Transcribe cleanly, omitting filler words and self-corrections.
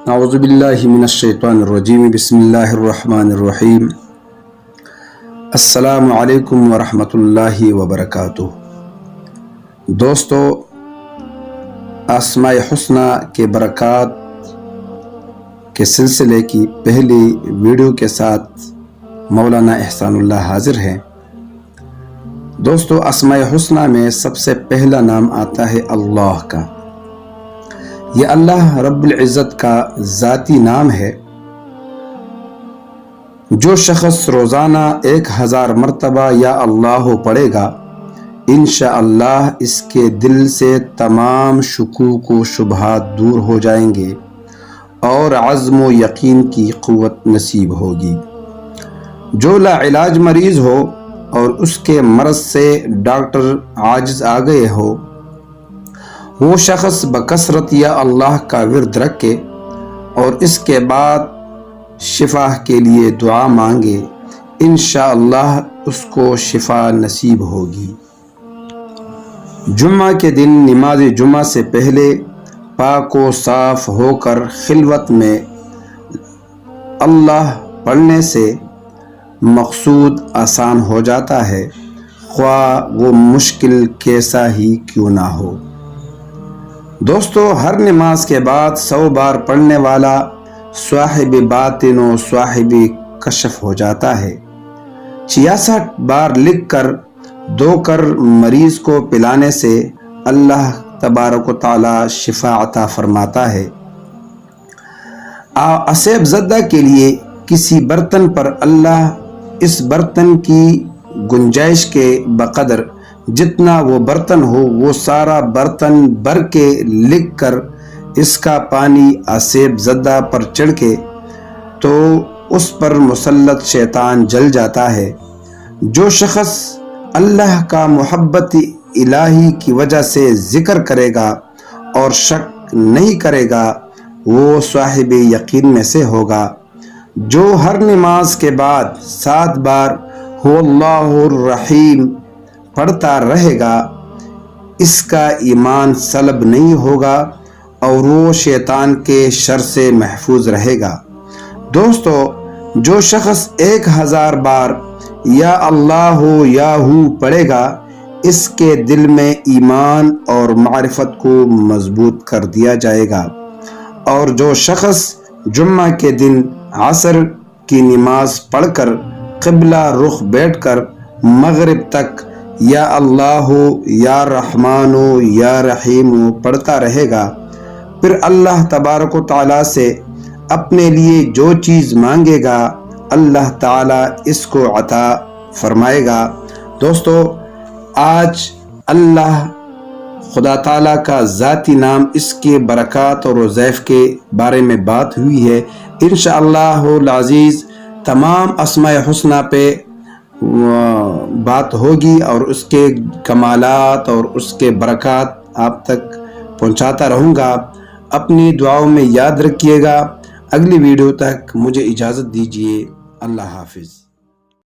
اعوذ باللہ من الشیطان الرجیم بسم اللہ الرحمن الرحیم السلام علیکم ورحمۃ اللہ وبرکاتہ۔ دوستو، اسماء الحسنی کے برکات کے سلسلے کی پہلی ویڈیو کے ساتھ مولانا احسان اللہ حاضر ہیں۔ دوستو، اسماء الحسنی میں سب سے پہلا نام آتا ہے اللہ کا۔ یہ اللہ رب العزت کا ذاتی نام ہے۔ جو شخص روزانہ 1000 مرتبہ یا اللہ پڑھے گا، انشاءاللہ اس کے دل سے تمام شکوک و شبہات دور ہو جائیں گے اور عزم و یقین کی قوت نصیب ہوگی۔ جو لا علاج مریض ہو اور اس کے مرض سے ڈاکٹر عاجز آ گئے ہو، وہ شخص بکثرت یا اللہ کا ورد رکھے اور اس کے بعد شفا کے لیے دعا مانگے، انشاءاللہ اس کو شفا نصیب ہوگی۔ جمعہ کے دن نماز جمعہ سے پہلے پاک و صاف ہو کر خلوت میں اللہ پڑھنے سے مقصود آسان ہو جاتا ہے، خواہ وہ مشکل کیسا ہی کیوں نہ ہو۔ دوستو، ہر نماز کے بعد 100 بار پڑھنے والا صاحب باطن و صاحب کشف ہو جاتا ہے۔ 66 بار لکھ کر دو کر مریض کو پلانے سے اللہ تبارک و تعالی شفا عطا فرماتا ہے۔ اسیب زدہ کے لیے کسی برتن پر اللہ اس برتن کی گنجائش کے بقدر جتنا وہ برتن ہو وہ سارا برتن بھر کے لکھ کر اس کا پانی اسیب زدہ پر چھڑکے تو اس پر مسلط شیطان جل جاتا ہے۔ جو شخص اللہ کا محبت الہی کی وجہ سے ذکر کرے گا اور شک نہیں کرے گا، وہ صاحب یقین میں سے ہوگا۔ جو ہر نماز کے بعد 7 بار هو اللہ الرحیم پڑھتا رہے گا، اس کا ایمان سلب نہیں ہوگا اور وہ شیطان کے شر سے محفوظ رہے گا۔ دوستو، جو شخص 1000 بار یا اللہ یا ہو پڑھے گا، اس کے دل میں ایمان اور معرفت کو مضبوط کر دیا جائے گا۔ اور جو شخص جمعہ کے دن عصر کی نماز پڑھ کر قبلہ رخ بیٹھ کر مغرب تک یا اللہ یا رحمان یا رحیم پڑھتا رہے گا، پھر اللہ تبارک و تعالی سے اپنے لیے جو چیز مانگے گا اللہ تعالی اس کو عطا فرمائے گا۔ دوستو، آج اللہ خدا تعالی کا ذاتی نام، اس کے برکات اور وظائف کے بارے میں بات ہوئی ہے۔ انشاءاللہ العزیز تمام اسماء الحسنی پہ بات ہوگی اور اس کے کمالات اور اس کے برکات آپ تک پہنچاتا رہوں گا۔ اپنی دعاؤں میں یاد رکھیے گا۔ اگلی ویڈیو تک مجھے اجازت دیجیے۔ اللہ حافظ۔